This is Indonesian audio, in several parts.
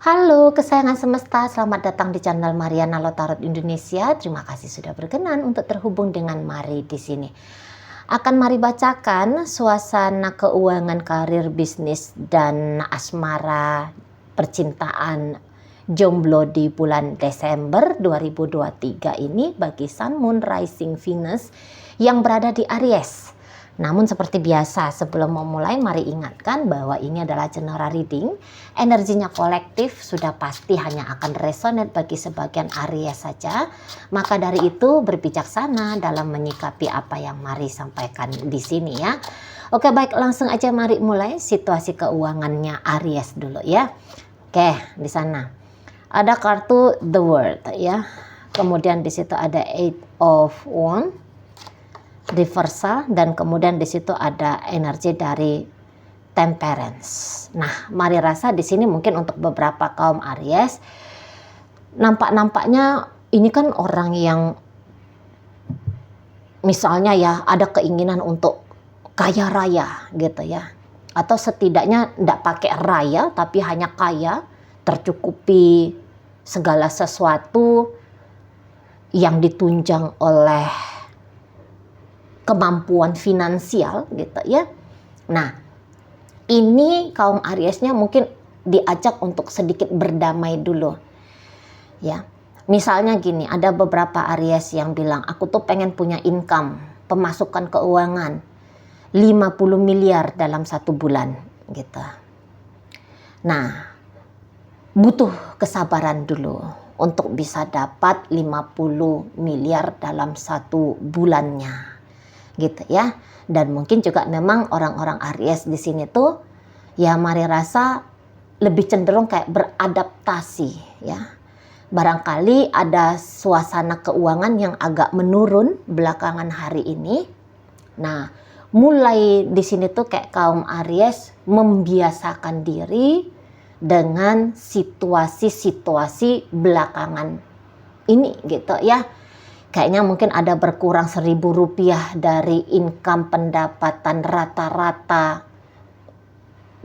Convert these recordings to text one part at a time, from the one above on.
Halo kesayangan semesta, selamat datang di channel Mariana Lotarot Indonesia. Terima kasih sudah berkenan untuk terhubung dengan Mari di sini. Akan Mari bacakan suasana keuangan, karir, bisnis, dan asmara percintaan jomblo di bulan Desember 2023 ini bagi Sun, Moon, Rising, Venus yang berada di Aries. Namun seperti biasa, sebelum memulai mari ingatkan bahwa ini adalah general reading. Energinya kolektif, sudah pasti hanya akan resonate bagi sebagian Aries saja. Maka dari itu berbijaksana dalam menyikapi apa yang mari sampaikan di sini ya. Oke, baik, langsung aja mari mulai situasi keuangannya Aries dulu ya. Oke, di sana ada kartu The World ya. Kemudian di situ ada Eight of Wands, reversal, dan kemudian di situ ada energi dari Temperance. Nah, mari rasa di sini mungkin untuk beberapa kaum Aries nampaknya ini kan orang yang misalnya ya ada keinginan untuk kaya raya gitu ya, atau setidaknya tidak pakai raya tapi hanya kaya, tercukupi segala sesuatu yang ditunjang oleh kemampuan finansial gitu ya. Nah, ini kaum Ariesnya mungkin diajak untuk sedikit berdamai dulu ya. Misalnya gini, ada beberapa Aries yang bilang aku tuh pengen punya income, pemasukan keuangan 50 miliar dalam 1 bulan gitu. Nah, butuh kesabaran dulu untuk bisa dapat 50 miliar dalam 1 bulannya gitu ya. Dan mungkin juga memang orang-orang Aries di sini tuh ya mari rasa lebih cenderung kayak beradaptasi ya. Barangkali ada suasana keuangan yang agak menurun belakangan hari ini. Nah, mulai di sini tuh kayak kaum Aries membiasakan diri dengan situasi-situasi belakangan ini gitu ya. Kayaknya mungkin ada berkurang 1.000 rupiah dari income pendapatan rata-rata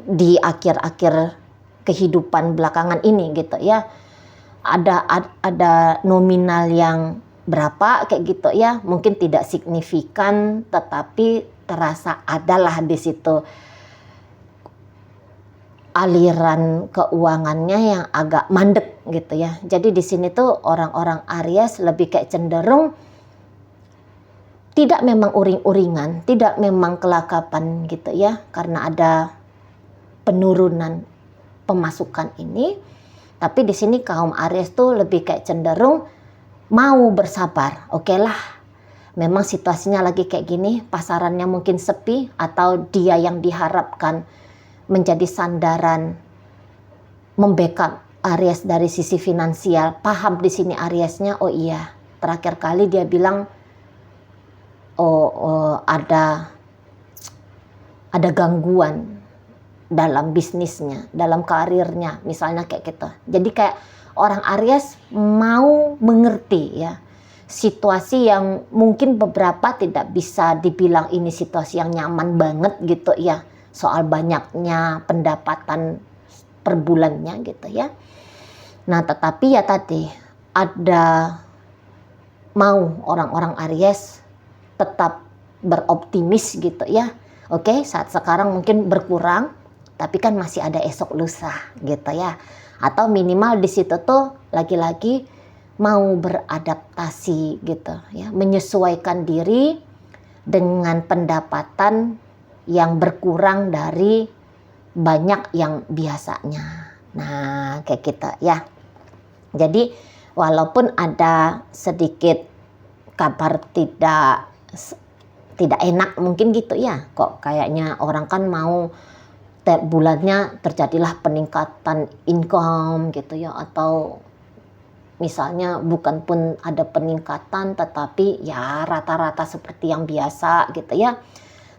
di akhir-akhir kehidupan belakangan ini gitu ya. Ada nominal yang berapa kayak gitu ya. Mungkin tidak signifikan tetapi terasa adalah di situ aliran keuangannya yang agak mandek gitu ya. Jadi di sini tuh orang-orang Aries lebih kayak cenderung tidak memang uring-uringan, tidak memang kelakapan gitu ya, karena ada penurunan pemasukan ini. Tapi di sini kaum Aries tuh lebih kayak cenderung mau bersabar. Oke lah, memang situasinya lagi kayak gini, pasarannya mungkin sepi atau dia yang diharapkan menjadi sandaran membackup Aries dari sisi finansial. Paham di sini Ariesnya, oh iya, terakhir kali dia bilang ada gangguan dalam bisnisnya, dalam karirnya, misalnya kayak gitu. Jadi kayak orang Aries mau mengerti ya situasi yang mungkin beberapa tidak bisa dibilang ini situasi yang nyaman banget gitu ya, soal banyaknya pendapatan per bulannya gitu ya. Nah, tetapi ya tadi ada mau orang-orang Aries tetap beroptimis gitu ya. Oke, saat sekarang mungkin berkurang, tapi kan masih ada esok lusa gitu ya. Atau minimal di situ tuh lagi-lagi mau beradaptasi gitu ya, menyesuaikan diri dengan pendapatan yang berkurang dari banyak yang biasanya. Nah, kayak gitu ya. Jadi walaupun ada sedikit kabar tidak enak mungkin gitu ya. Kok kayaknya orang kan mau tiap bulannya terjadilah peningkatan income gitu ya, atau misalnya bukan pun ada peningkatan tetapi ya rata-rata seperti yang biasa gitu ya.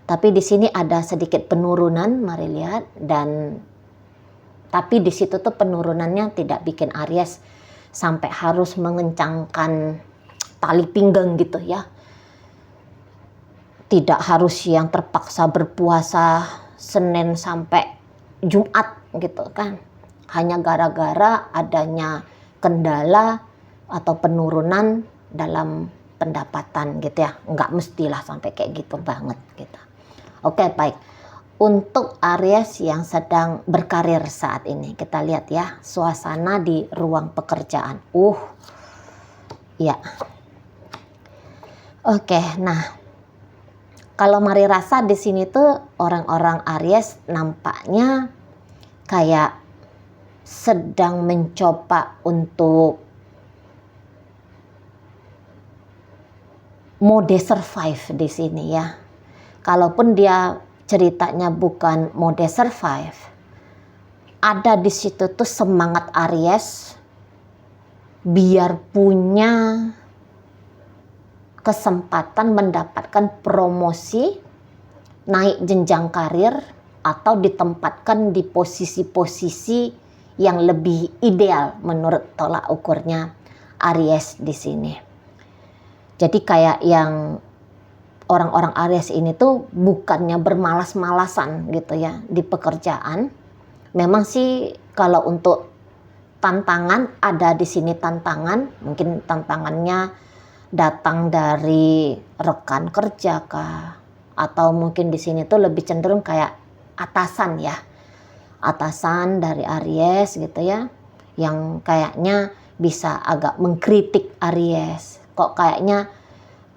Tapi di sini ada sedikit penurunan, mari lihat. Dan tapi di situ tuh penurunannya tidak bikin Aries sampai harus mengencangkan tali pinggang gitu ya. Tidak harus yang terpaksa berpuasa Senin sampai Jumat gitu kan. hanya gara-gara adanya kendala atau penurunan dalam pendapatan gitu ya. Nggak mestilah sampai kayak gitu banget gitu. Oke, baik. Untuk Aries yang sedang berkarir saat ini, kita lihat ya suasana di ruang pekerjaan. Ya. Oke, nah kalau Mari rasa di sini tuh orang-orang Aries nampaknya kayak sedang mencoba untuk mode survive di sini ya. Kalaupun dia ceritanya bukan mode survive, ada di situ tuh semangat Aries biar punya kesempatan mendapatkan promosi, naik jenjang karir, atau ditempatkan di posisi-posisi yang lebih ideal menurut tolak ukurnya Aries di sini. Jadi kayak yang orang-orang Aries ini tuh bukannya bermalas-malasan gitu ya di pekerjaan. Memang sih kalau untuk tantangan, ada di sini tantangan, mungkin tantangannya datang dari rekan kerja kah, atau mungkin di sini tuh lebih cenderung kayak atasan ya, atasan dari Aries gitu ya, yang kayaknya bisa agak mengkritik Aries, kok kayaknya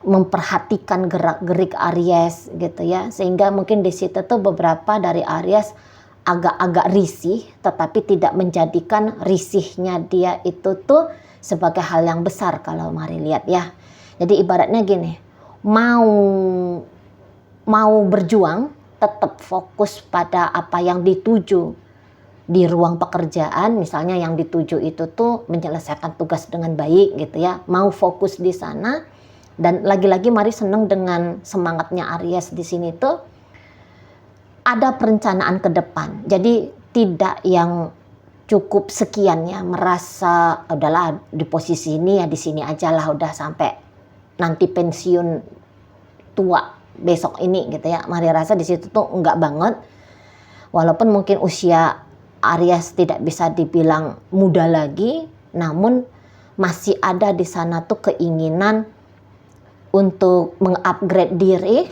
memperhatikan gerak-gerik Aries gitu ya, sehingga mungkin di situ tuh beberapa dari Aries agak-agak risih, tetapi tidak menjadikan risihnya dia itu tuh sebagai hal yang besar kalau Mari lihat ya. Jadi ibaratnya gini, mau berjuang, tetap fokus pada apa yang dituju di ruang pekerjaan, misalnya yang dituju itu tuh menyelesaikan tugas dengan baik gitu ya, mau fokus di sana. Dan lagi-lagi Mari seneng dengan semangatnya Aries di sini tuh ada perencanaan ke depan. Jadi tidak yang cukup sekian ya, merasa udahlah di posisi ini ya di sini aja lah udah sampai nanti pensiun tua besok ini gitu ya. Mari rasa di situ tuh enggak banget. Walaupun mungkin usia Aries tidak bisa dibilang muda lagi, namun masih ada di sana tuh keinginan untuk mengupgrade diri,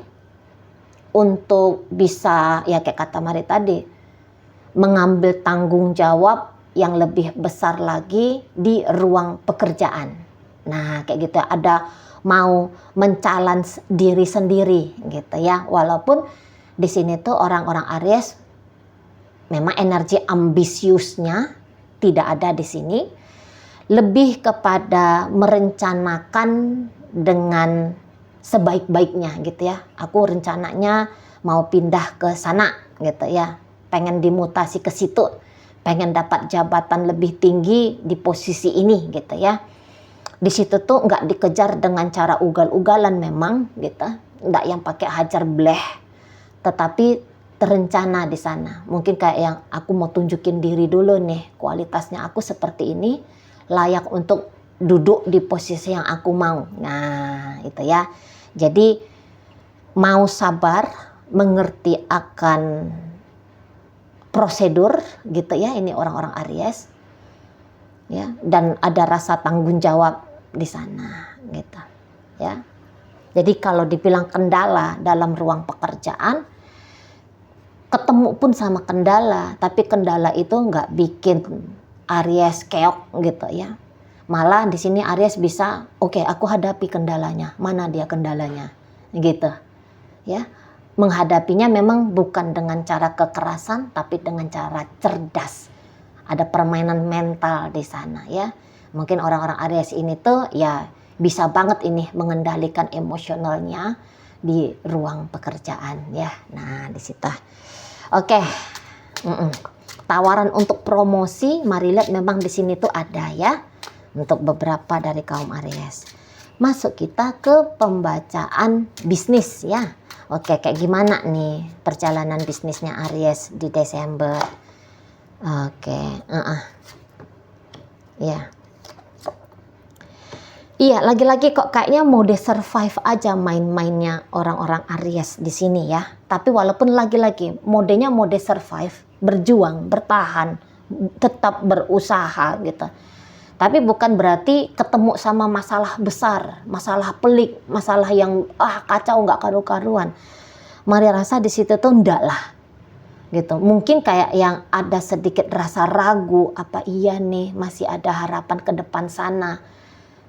untuk bisa ya kayak kata Mari tadi, mengambil tanggung jawab yang lebih besar lagi di ruang pekerjaan. Nah kayak gitu, ada mau men-challenge diri sendiri gitu ya. Walaupun di sini tuh orang-orang Aries memang energi ambisiusnya tidak ada di sini, lebih kepada merencanakan dengan sebaik-baiknya gitu ya. Aku rencananya mau pindah ke sana gitu ya, pengen dimutasi ke situ, pengen dapat jabatan lebih tinggi di posisi ini gitu ya. Di situ tuh nggak dikejar dengan cara ugal-ugalan memang gitu, nggak yang pakai hajar bleh, tetapi terencana di sana. Mungkin kayak yang aku mau tunjukin diri dulu nih, kualitasnya aku seperti ini, layak untuk duduk di posisi yang aku mau. Nah itu ya. Jadi mau sabar, mengerti akan prosedur gitu ya, ini orang-orang Aries ya, dan ada rasa tanggung jawab di sana gitu ya. Jadi kalau dibilang kendala dalam ruang pekerjaan, ketemu pun sama kendala, tapi kendala itu nggak bikin Aries keok gitu ya. Malah di sini Aries bisa, oke, aku hadapi kendalanya. Mana dia kendalanya? Gitu. Ya. Menghadapinya memang bukan dengan cara kekerasan, tapi dengan cara cerdas. Ada permainan mental di sana ya. Mungkin orang-orang Aries ini tuh ya bisa banget ini mengendalikan emosionalnya di ruang pekerjaan ya. Nah, di situ. Oke. Tawaran untuk promosi, Mari lihat memang di sini tuh ada ya. Untuk beberapa dari kaum Aries. Masuk kita ke pembacaan bisnis ya. Oke, kayak gimana nih perjalanan bisnisnya Aries di Desember? Oke, ya. Iya, lagi-lagi kok kayaknya mode survive aja main-mainnya orang-orang Aries di sini ya. Tapi walaupun lagi-lagi modenya mode survive, berjuang, bertahan, tetap berusaha gitu. Tapi bukan berarti ketemu sama masalah besar, masalah pelik, masalah yang kacau nggak karu-karuan. Mari rasa di situ tuh enggak lah gitu. Mungkin kayak yang ada sedikit rasa ragu, apa iya nih masih ada harapan ke depan sana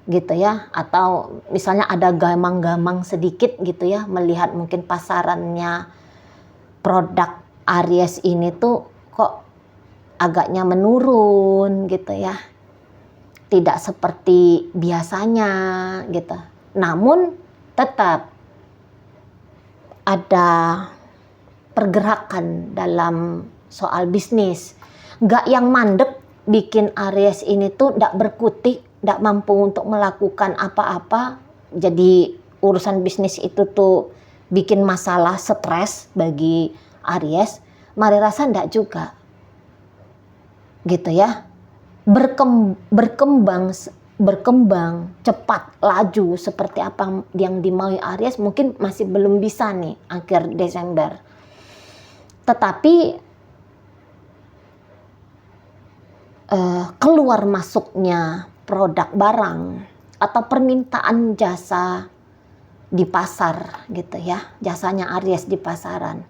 gitu ya, atau misalnya ada gamang-gamang sedikit gitu ya, melihat mungkin pasarannya produk Aries ini tuh kok agaknya menurun gitu ya, tidak seperti biasanya gitu. Namun tetap ada pergerakan dalam soal bisnis. Nggak yang mandek bikin Aries ini tuh nggak berkutik, nggak mampu untuk melakukan apa-apa. Jadi urusan bisnis itu tuh bikin masalah, stres bagi Aries. Mari rasa nggak juga. Gitu ya. Berkembang cepat, laju seperti apa yang dimaui Aries mungkin masih belum bisa nih akhir Desember. Tetapi keluar masuknya produk barang atau permintaan jasa di pasar gitu ya, jasanya Aries di pasaran,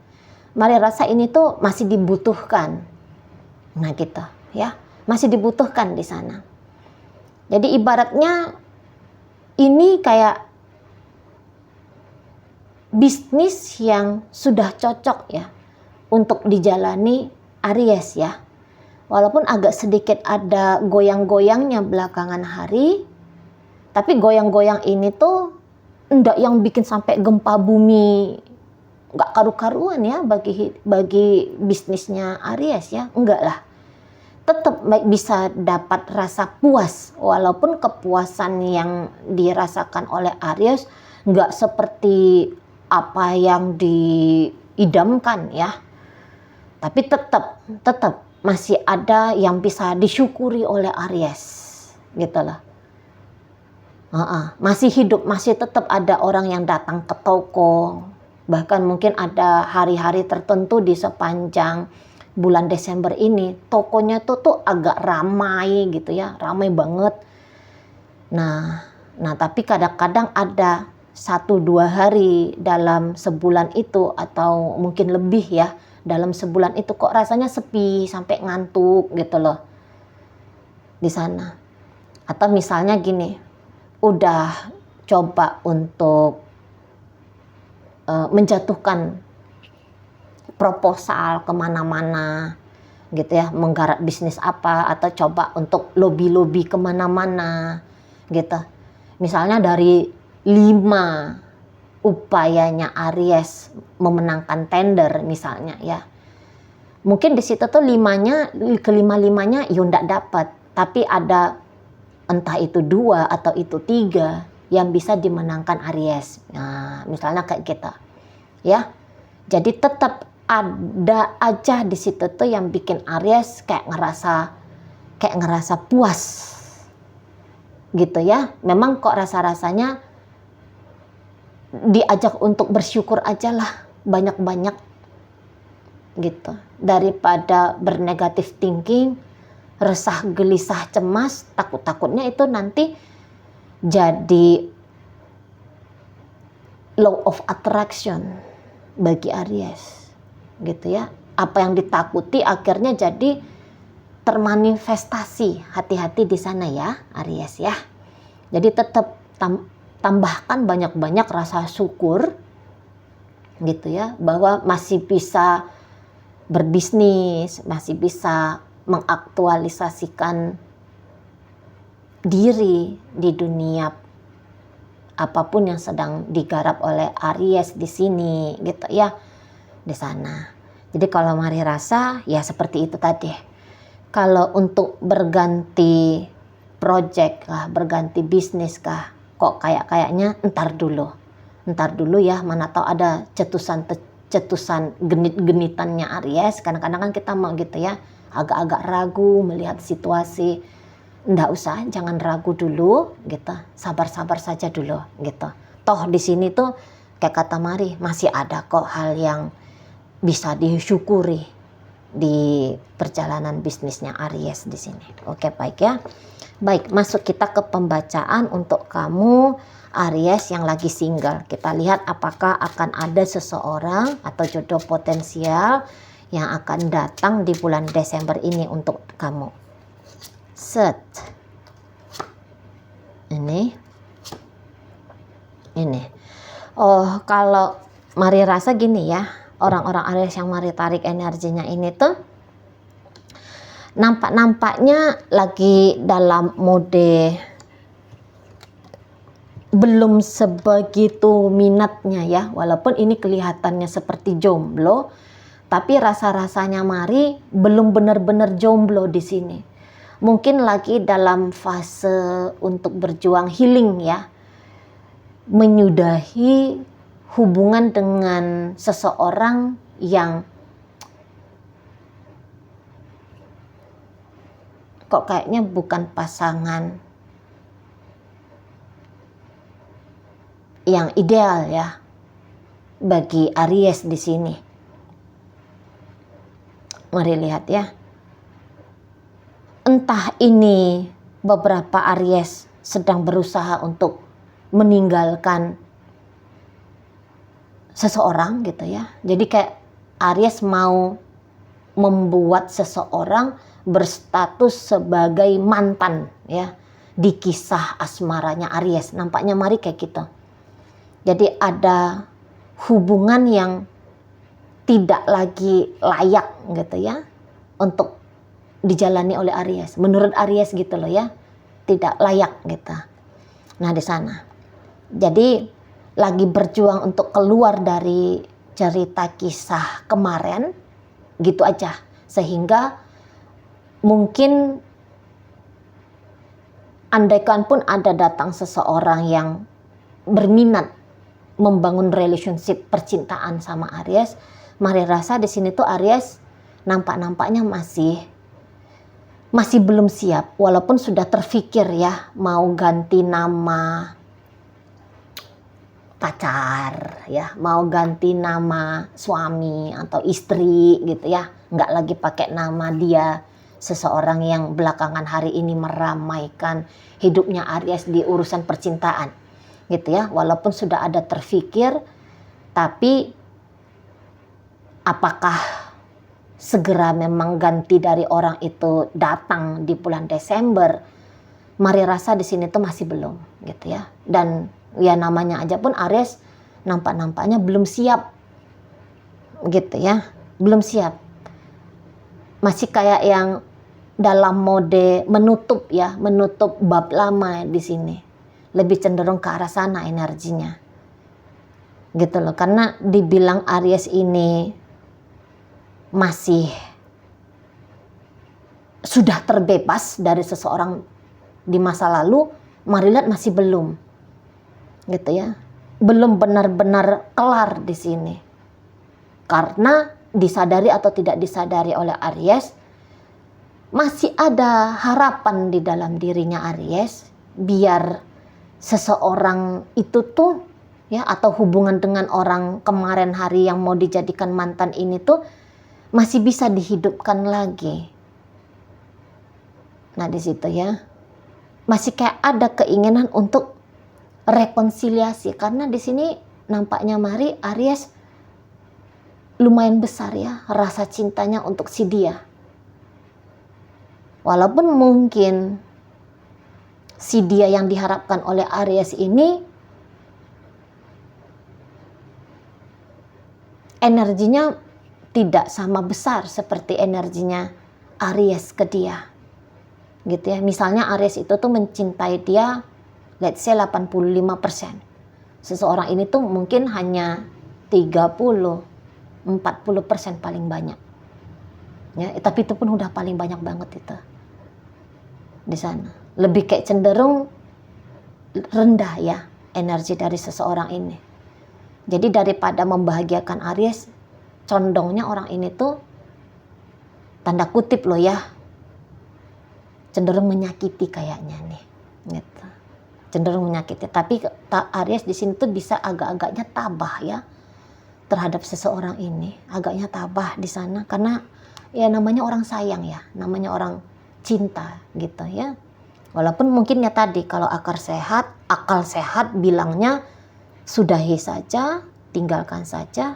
mari rasa ini tuh masih dibutuhkan. Nah gitu ya, masih dibutuhkan di sana. Jadi ibaratnya ini kayak bisnis yang sudah cocok ya untuk dijalani Aries ya. Walaupun agak sedikit ada goyang-goyangnya belakangan hari, tapi goyang-goyang ini tuh enggak yang bikin sampai gempa bumi, enggak karu-karuan ya bagi bisnisnya Aries ya, enggak lah. Tetap bisa dapat rasa puas, walaupun kepuasan yang dirasakan oleh Aries enggak seperti apa yang diidamkan ya. Tapi tetap masih ada yang bisa disyukuri oleh Aries gitu loh. Masih hidup, masih tetap ada orang yang datang ke toko. Bahkan mungkin ada hari-hari tertentu di sepanjang bulan Desember ini tokonya tuh agak ramai gitu ya, ramai banget. Nah tapi kadang-kadang ada 1-2 hari dalam sebulan itu, atau mungkin lebih ya, dalam sebulan itu kok rasanya sepi sampai ngantuk gitu loh di sana. Atau misalnya gini, udah coba untuk menjatuhkan proposal kemana-mana gitu ya, menggarap bisnis apa, atau coba untuk lobby kemana-mana gitu. Misalnya dari 5 upayanya Aries memenangkan tender misalnya ya, mungkin di situ tuh kelima-limanya ya nggak dapat, tapi ada entah itu 2 atau itu 3 yang bisa dimenangkan Aries. Nah misalnya kayak kita ya, jadi tetap ada aja di situ tuh yang bikin Aries kayak ngerasa puas gitu ya. Memang kok rasanya diajak untuk bersyukur aja lah banyak-banyak gitu, daripada bernegatif thinking, resah, gelisah, cemas, takutnya itu nanti jadi law of attraction bagi Aries gitu ya. Apa yang ditakuti akhirnya jadi termanifestasi. Hati-hati di sana ya Aries ya. Jadi tetap tambahkan banyak-banyak rasa syukur gitu ya, bahwa masih bisa berbisnis, masih bisa mengaktualisasikan diri di dunia apapun yang sedang digarap oleh Aries di sini gitu ya, di sana. Jadi kalau mari rasa ya seperti itu tadi. Kalau untuk berganti project kah, berganti bisnis kah, kok kayaknya entar dulu ya, mana tahu ada cetusan genit-genitannya Aries. Kadang-kadang kan kita mau gitu ya, agak-agak ragu melihat situasi. Nggak usah, jangan ragu dulu gitu, sabar-sabar saja dulu gitu. Toh di sini tuh kayak kata Mari, masih ada kok hal yang bisa disyukuri di perjalanan bisnisnya Aries di sini. Oke, baik ya. Baik, masuk kita ke pembacaan untuk kamu Aries yang lagi single. Kita lihat apakah akan ada seseorang atau jodoh potensial yang akan datang di bulan Desember ini untuk kamu. Set. Ini. Oh, kalau Mari rasa gini ya, orang-orang Aries yang Mari tarik energinya ini tuh nampaknya lagi dalam mode belum sebegitu minatnya ya, walaupun ini kelihatannya seperti jomblo, tapi rasa-rasanya Mari belum benar-benar jomblo di sini. Mungkin lagi dalam fase untuk berjuang healing ya, menyudahi hubungan dengan seseorang yang kok kayaknya bukan pasangan yang ideal ya bagi Aries di sini. Mari lihat ya. Entah ini beberapa Aries sedang berusaha untuk meninggalkan seseorang gitu ya. Jadi kayak Aries mau membuat seseorang berstatus sebagai mantan ya di kisah asmaranya Aries. Nampaknya Mari kayak gitu. Jadi ada hubungan yang tidak lagi layak gitu ya untuk dijalani oleh Aries. Menurut Aries gitu loh ya, tidak layak gitu. Nah di sana. Jadi lagi berjuang untuk keluar dari cerita kisah kemarin gitu aja, sehingga mungkin andaikan pun ada datang seseorang yang berminat membangun relationship percintaan sama Aries, Mari rasa di sini tuh Aries nampaknya masih belum siap, walaupun sudah terfikir ya mau ganti nama pacar ya, mau ganti nama suami atau istri gitu ya, nggak lagi pakai nama dia, seseorang yang belakangan hari ini meramaikan hidupnya Aries di urusan percintaan gitu ya. Walaupun sudah ada terfikir, tapi apakah segera memang ganti dari orang itu datang di bulan Desember? Mari rasa di sini tuh masih belum gitu ya. Dan ya namanya aja pun Aries nampaknya belum siap gitu ya, belum siap. Masih kayak yang dalam mode menutup ya, menutup bab lama di sini. Lebih cenderung ke arah sana energinya. Gitu loh, karena dibilang Aries ini masih sudah terbebas dari seseorang di masa lalu, Mari lihat masih belum. Gitu ya. Belum benar-benar kelar di sini. Karena disadari atau tidak disadari oleh Aries, masih ada harapan di dalam dirinya Aries biar seseorang itu tuh ya, atau hubungan dengan orang kemarin hari yang mau dijadikan mantan ini tuh masih bisa dihidupkan lagi. Nah di situ ya masih kayak ada keinginan untuk rekonsiliasi, karena di sini nampaknya Mari Aries lumayan besar ya rasa cintanya untuk si dia. Walaupun mungkin si dia yang diharapkan oleh Aries ini energinya tidak sama besar seperti energinya Aries ke dia. Gitu ya. Misalnya Aries itu tuh mencintai dia let's say 85%. Seseorang ini tuh mungkin hanya 30-40% paling banyak. Ya, tapi itu pun udah paling banyak banget itu. Di sana. Lebih kayak cenderung rendah ya energi dari seseorang ini. Jadi daripada membahagiakan Aries, condongnya orang ini tuh tanda kutip loh ya, cenderung menyakiti kayaknya nih, gitu. Cenderung menyakiti. Tapi Aries di sini tuh bisa agak-agaknya tabah ya terhadap seseorang ini, agaknya tabah di sana karena ya namanya orang sayang ya, namanya orang cinta gitu ya. Walaupun mungkin ya tadi kalau akal sehat bilangnya sudahi saja, tinggalkan saja,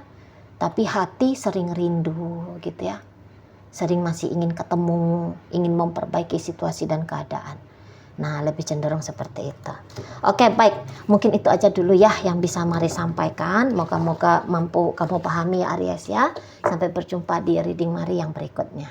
tapi hati sering rindu gitu ya. Sering masih ingin ketemu, ingin memperbaiki situasi dan keadaan. Nah, lebih cenderung seperti itu. Oke, baik. Mungkin itu aja dulu ya yang bisa Mari sampaikan. Moga-moga mampu kamu pahami ya Aries ya. Sampai berjumpa di reading Mari yang berikutnya.